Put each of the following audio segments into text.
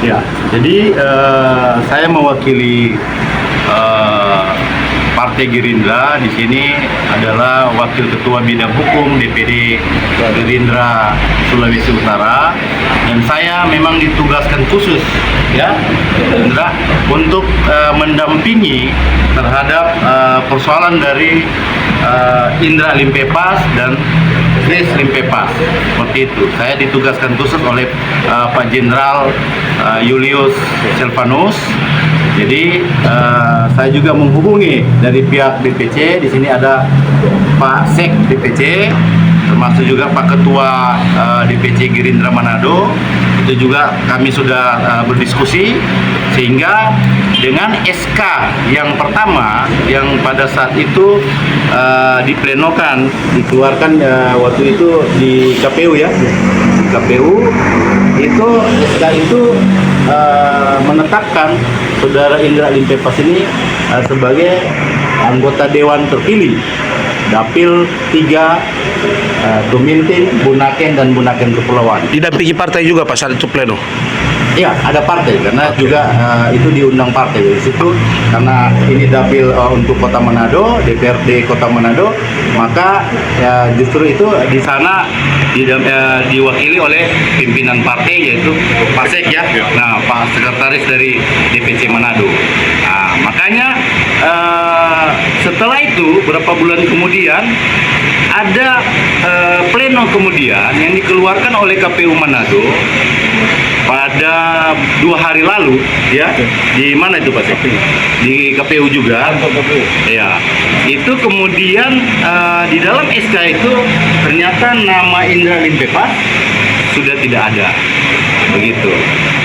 Ya, jadi saya mewakili Partai Gerindra di sini adalah Wakil Ketua Bidang Hukum DPD Gerindra Sulawesi Utara, dan saya memang ditugaskan khusus ya Gerindra untuk mendampingi terhadap persoalan dari Indra Limpepas dan Chris Limpepas. Seperti itu. Saya ditugaskan khusus oleh Pak Jenderal Julius Silvanus. Jadi saya juga menghubungi dari pihak DPC. Di sini ada Pak Sek DPC, termasuk juga Pak Ketua DPC Gerindra Manado. Itu juga kami sudah berdiskusi, sehingga dengan SK yang pertama yang pada saat itu diplenokan, dikeluarkan waktu itu di KPU ya, di KPU itu SK itu menetapkan Saudara Indra Limpepas ini sebagai anggota Dewan terpilih Dapil 3 Dominting, Bunaken dan Bunaken Kepulauan. Didampingi partai juga Pak saat itu pleno? Iya, ada partai karena juga itu diundang partai di situ, karena ini dapil untuk Kota Manado, DPRD Kota Manado, maka ya justru itu di sana diwakili oleh pimpinan partai yaitu Pak Sek ya. Nah, Pak Sekretaris dari DPC Manado. Nah, makanya setelah itu beberapa bulan kemudian ada pleno kemudian yang dikeluarkan oleh KPU Manado pada 2 hari lalu ya. Di mana itu Pak Sek? Di KPU juga. Ya. Itu kemudian di dalam SK itu ternyata nama Indra Limpepas sudah tidak ada. Begitu.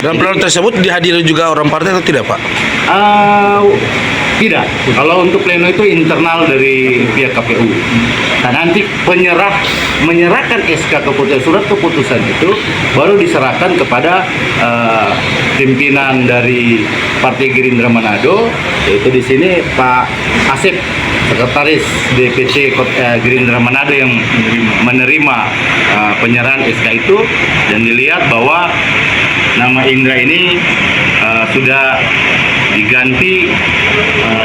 Dalam pleno tersebut dihadiri juga orang partai atau tidak Pak? Tidak. Kalau untuk pleno itu internal dari pihak KPU. Nah, nanti menyerahkan SK keputusan, surat keputusan itu baru diserahkan kepada pimpinan dari Partai Gerindra Manado, yaitu di sini Pak Asep, Sekretaris DPC Gerindra Manado yang menerima penyerahan SK itu, dan dilihat bahwa nama Indra ini sudah diganti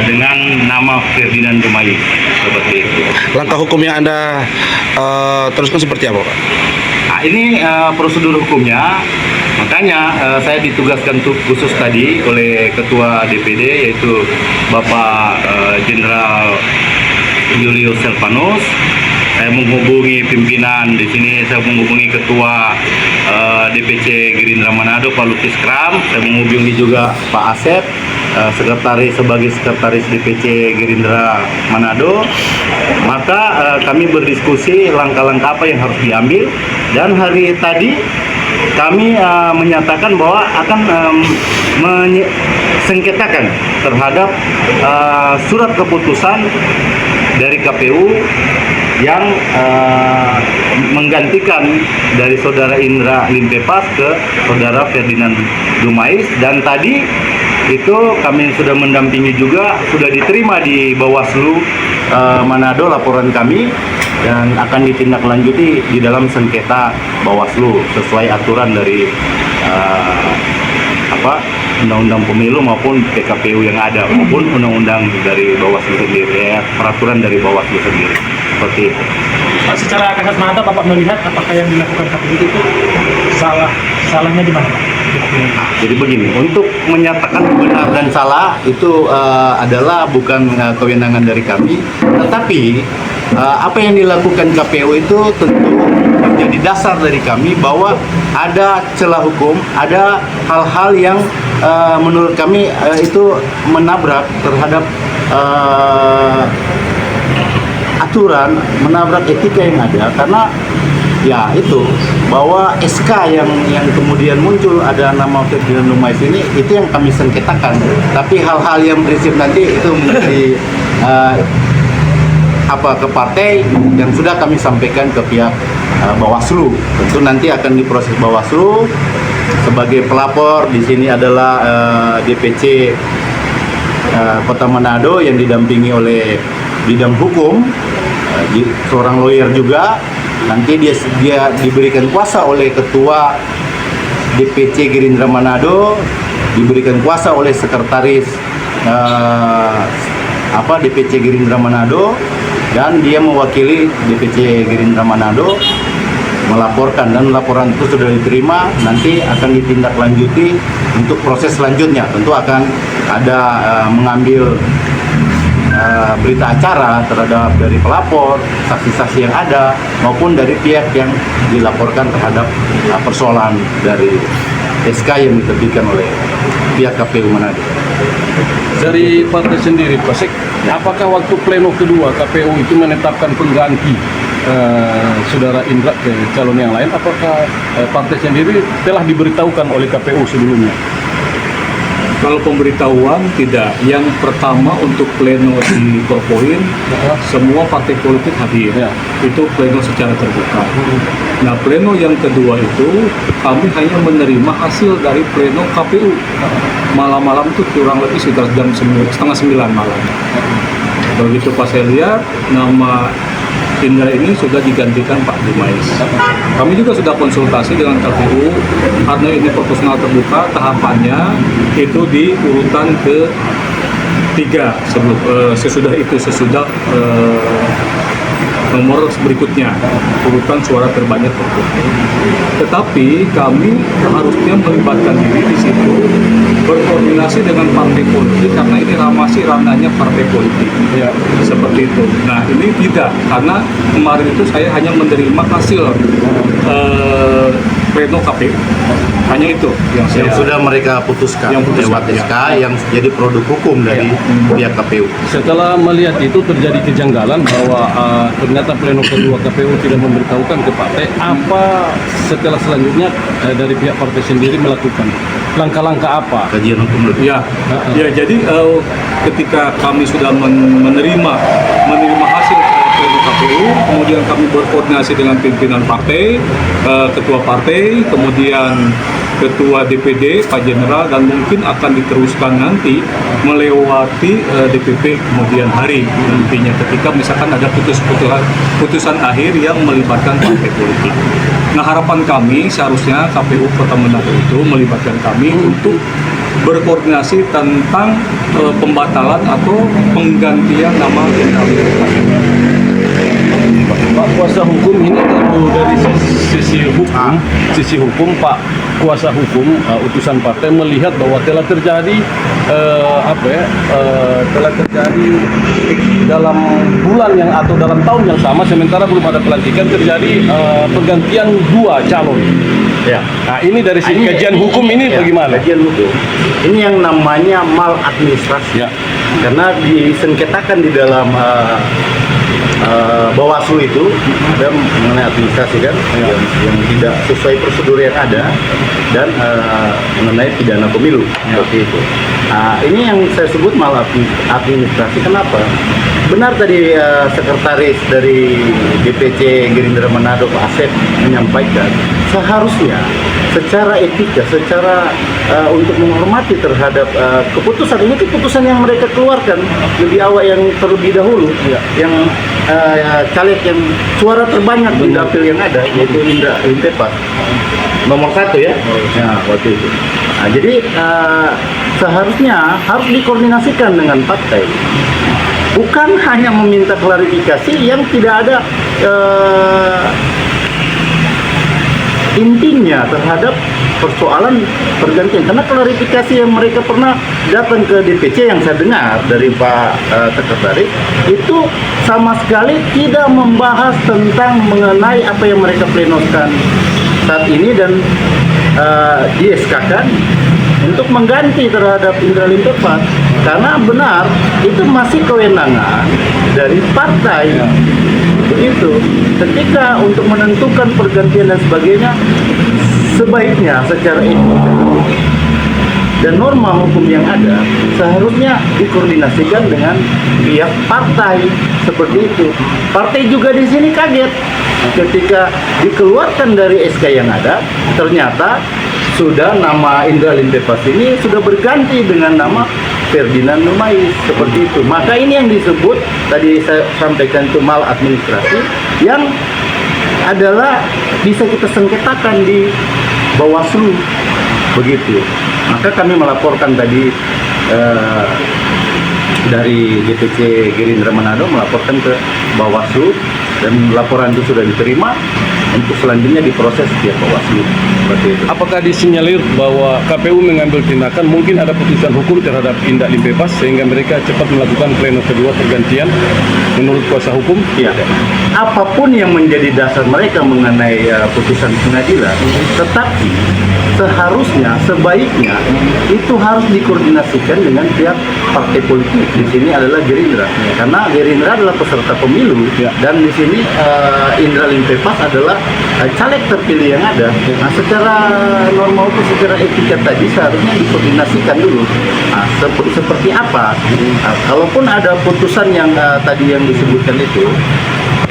dengan nama Ferdinand Dumais, seperti itu. Langkah hukum yang Anda teruskan seperti apa Pak? Nah, ini prosedur hukumnya, makanya saya ditugaskan khusus tadi oleh Ketua DPD yaitu Bapak Jenderal Julius Silvanus. Saya menghubungi pimpinan di sini, saya menghubungi Ketua DPC Gerindra Manado Pak Lukis Kram, saya menghubungi juga Pak Asep, sebagai sekretaris DPC Gerindra Manado. Maka kami berdiskusi langkah-langkah apa yang harus diambil, dan hari tadi kami menyatakan bahwa akan sengketakan terhadap surat keputusan dari KPU yang menggantikan dari Saudara Indra Limpepas ke Saudara Ferdinand Dumais. Dan tadi itu kami sudah mendampingi juga, sudah diterima di Bawaslu Manado laporan kami, dan akan ditindaklanjuti di dalam sengketa Bawaslu sesuai aturan dari Undang-Undang Pemilu maupun PKPU yang ada, maupun undang-undang dari Bawaslu sendiri, peraturan dari Bawaslu sendiri. Seperti itu. Pak, secara kasat mata Bapak melihat apakah yang dilakukan KPU itu salahnya di mana Pak? Jadi begini, untuk menyatakan benar dan salah itu adalah bukan kewenangan dari kami, tetapi apa yang dilakukan KPU itu tentu menjadi dasar dari kami bahwa ada celah hukum, ada hal-hal yang menurut kami itu menabrak terhadap aturan, menabrak etika yang ada, karena ya itu bahwa SK yang kemudian muncul ada nama Ferdinand Dumais ini, itu yang kami sengketakan. Tapi hal-hal yang prinsip nanti itu menjadi ke partai yang sudah kami sampaikan ke pihak Bawaslu. Tentu nanti akan diproses Bawaslu. Sebagai pelapor di sini adalah DPC Kota Manado yang didampingi oleh bidang hukum, seorang lawyer juga. Nanti dia diberikan kuasa oleh Ketua DPC Gerindra Manado diberikan kuasa oleh sekretaris DPC Gerindra Manado, dan dia mewakili DPC Gerindra Manado melaporkan, dan laporan itu sudah diterima, nanti akan ditindaklanjuti untuk proses selanjutnya. Tentu akan ada mengambil berita acara terhadap dari pelapor, saksi-saksi yang ada, maupun dari pihak yang dilaporkan terhadap persoalan dari SK yang diterbitkan oleh pihak KPU Manado. Dari partai sendiri, Pak Sek, apakah waktu pleno kedua KPU itu menetapkan pengganti Saudara Indra ke calon yang lain? Apakah partai sendiri telah diberitahukan oleh KPU sebelumnya? Kalau pemberitahuan tidak. Yang pertama untuk pleno di Korpoin, semua partai politik hadir. Ya. Itu pleno secara terbuka. Nah, pleno yang kedua itu kami hanya menerima hasil dari pleno KPU. Malam-malam itu kurang lebih sekitar jam 8:30 malam. Begitu pas saya lihat nama Indra ini sudah digantikan Pak Dumais. Kami juga sudah konsultasi dengan KPU karena ini proporsional terbuka, tahapannya itu di urutan ke-3 sesudah nomor berikutnya, urutan suara terbanyak tertutup. Tetapi kami harusnya melibatkan diri di situ, berkoordinasi dengan partai politik karena ini masih ranahnya partai politik. Ya, seperti itu. Nah, ini tidak, karena kemarin itu saya hanya menerima hasil pleno KPU. Hanya itu yang sudah mereka putuskan, lewat SK yang jadi produk hukum dari pihak KPU. Setelah melihat itu terjadi kejanggalan bahwa ternyata pleno kedua KPU tidak memberitahukan ke partai, apa setelah selanjutnya dari pihak partai sendiri melakukan langkah-langkah apa? Kajian hukum lebih. Ya, jadi ketika kami sudah menerima hasil pleno KPU, kemudian kami berkoordinasi dengan pimpinan partai, ketua partai, kemudian ketua DPD, Pak Jenderal, dan mungkin akan diteruskan nanti melewati DPP kemudian hari nantinya ketika misalkan ada putusan akhir yang melibatkan partai politik. Nah, harapan kami seharusnya KPU Kota Manado itu melibatkan kami untuk berkoordinasi tentang pembatalan atau penggantian nama jenderal. Pak, kuasa hukum ini kalau dari sisi hukum Pak kuasa hukum utusan partai melihat bahwa telah terjadi dalam bulan yang atau dalam tahun yang sama sementara belum ada pelantikan terjadi pergantian 2 calon. Ya. Nah, ini dari sisi kajian hukum ini bagaimana? Kajian hukum. Ini yang namanya maladministrasi. Ya. Karena disengketakan di dalam Bawaslu itu ada mengenai administrasi kan, yang tidak sesuai prosedur yang ada, dan mengenai pidana pemilu seperti itu. Nah, ini yang saya sebut maladministrasi. Kenapa? Benar tadi sekretaris dari DPC Gerindra Manado Pak Asep menyampaikan, seharusnya secara etika, secara untuk menghormati terhadap keputusan ini, keputusan yang mereka keluarkan lebih awal, yang terlebih dahulu, yang caleg yang suara terbanyak di dapil yang ada, yaitu Indra Lintepas nomor 1 ya. Nah, waktu itu. Nah, jadi seharusnya harus dikoordinasikan dengan partai, bukan hanya meminta klarifikasi yang tidak ada intinya terhadap persoalan pergantian. Karena klarifikasi yang mereka pernah datang ke DPC yang saya dengar dari Pak Sekretaris itu sama sekali tidak membahas tentang mengenai apa yang mereka plenoskan saat ini dan di SK-kan untuk mengganti terhadap Indra Lintepas, karena benar itu masih kewenangan dari partai. Begitu. Ketika untuk menentukan pergantian dan sebagainya, sebaiknya secara etika dan norma hukum yang ada seharusnya dikoordinasikan dengan pihak partai seperti itu. Partai juga di sini kaget ketika dikeluarkan dari SK yang ada, ternyata sudah nama Indra Lintepas ini sudah berganti dengan nama Ferdinand Dumais seperti itu. Maka ini yang disebut tadi saya sampaikan itu maladministrasi, yang adalah bisa kita sengketakan di Bawaslu, begitu. Maka kami melaporkan tadi dari DPC Gerindra Manado melaporkan ke Bawaslu, dan laporan itu sudah diterima untuk selanjutnya diproses via Bawaslu, seperti itu. Apakah disinyalir bahwa KPU mengambil tindakan, mungkin ada putusan hukum terhadap Indak Limpebas sehingga mereka cepat melakukan pleno kedua pergantian menurut kuasa hukum? Ya, apapun yang menjadi dasar mereka mengenai putusan pengadilan, tetapi seharusnya, sebaiknya itu harus dikoordinasikan dengan pihak partai politik. Di sini adalah Gerindra, karena Gerindra adalah peserta pemilu, dan di sini Indra Limpebas adalah caleg terpilih yang ada. Nah, secara normal itu, secara etika tadi seharusnya dikoordinasikan dulu. Nah, seperti apa? Nah, kalaupun ada putusan yang tadi yang disebutkan itu,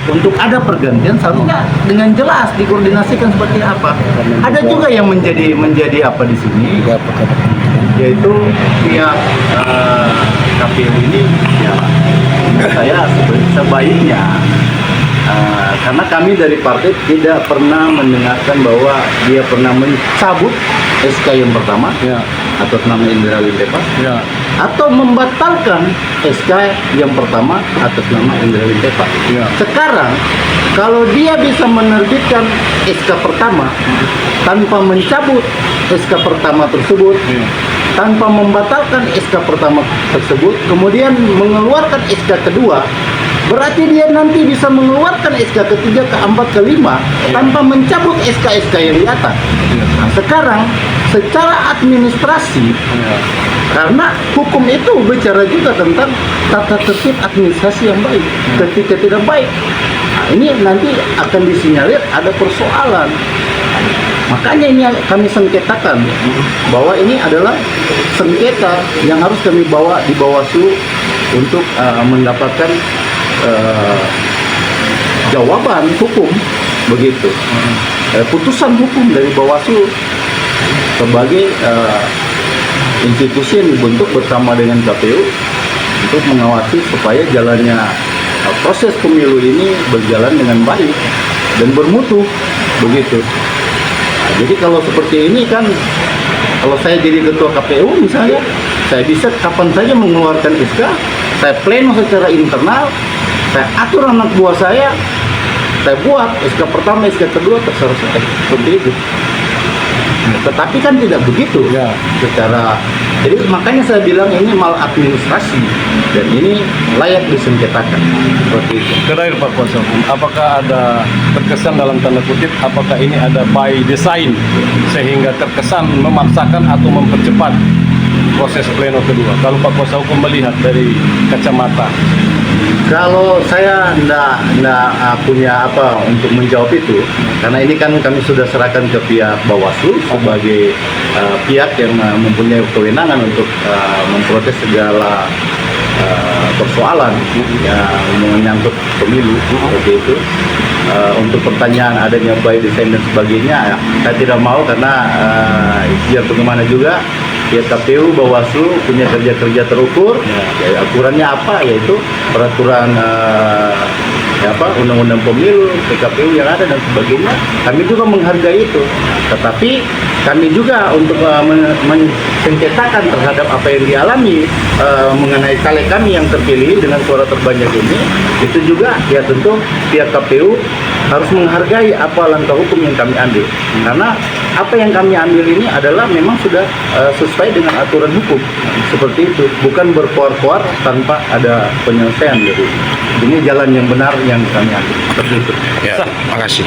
untuk ada pergantian seharusnya dengan jelas dikoordinasikan seperti apa. Ada juga yang menjadi apa di sini, yaitu pihak KPU ini, ya menurut saya sebaiknya, karena kami dari partai tidak pernah mendengarkan bahwa dia pernah mencabut SK yang pertama atas nama Indra Limpebas, atau membatalkan SK yang pertama atas nama Indra Limpebas. Sekarang kalau dia bisa menerbitkan SK pertama tanpa mencabut SK pertama tersebut, tanpa membatalkan SK pertama tersebut, kemudian mengeluarkan SK kedua, berarti dia nanti bisa mengeluarkan SK ketiga, keempat, kelima tanpa mencabut SK-SK yang di atas. Nah, sekarang secara administrasi, karena hukum itu bicara juga tentang tata tertib administrasi yang baik. Ketika tidak baik, nah, ini nanti akan disinyalir ada persoalan. Makanya ini kami sengketakan bahwa ini adalah sengketa yang harus kami bawa di Bawaslu untuk mendapatkan jawaban hukum, begitu. Putusan hukum dari Bawaslu sebagai institusi yang dibentuk bersama dengan KPU untuk mengawasi supaya jalannya proses pemilu ini berjalan dengan baik dan bermutu, begitu. Nah, jadi kalau seperti ini kan, kalau saya jadi ketua KPU misalnya, saya bisa kapan saja mengeluarkan SK, saya pleno secara internal, saya atur anak buah saya buat SK pertama, SK kedua, terserah saya, seperti itu. Tetapi kan tidak begitu secara, jadi makanya saya bilang ini maladministrasi dan ini layak disengketakan, seperti itu. Terakhir Pak Kuasa Hukum, apakah ada terkesan dalam tanda kutip, apakah ini ada by design sehingga terkesan memaksakan atau mempercepat proses pleno kedua? Kalau Pak Kuasa Hukum melihat dari kacamata. Kalau saya enggak punya apa untuk menjawab itu, karena ini kan kami sudah serahkan ke pihak Bawaslu sebagai pihak yang mempunyai kewenangan untuk memproses segala persoalan yang menyangkut pemilu, seperti itu. Untuk pertanyaan adanya by design dan sebagainya, saya tidak mau, karena biar bagaimana juga ya KPU, Bawaslu punya kerja-kerja terukur, ya, aturannya apa, yaitu peraturan undang-undang pemilu, PKPU yang ada dan sebagainya. Kami juga menghargai itu, tetapi kami juga untuk mencengketakan terhadap apa yang dialami mengenai caleg kami yang terpilih dengan suara terbanyak ini, itu juga ya tentu pihak KPU harus menghargai apa langkah hukum yang kami ambil, karena apa yang kami ambil ini adalah memang sudah sesuai dengan aturan hukum, seperti itu, bukan berkoar-koar tanpa ada penyelesaian. Jadi ini jalan yang benar yang kami ambil, seperti itu. Ya, makasih.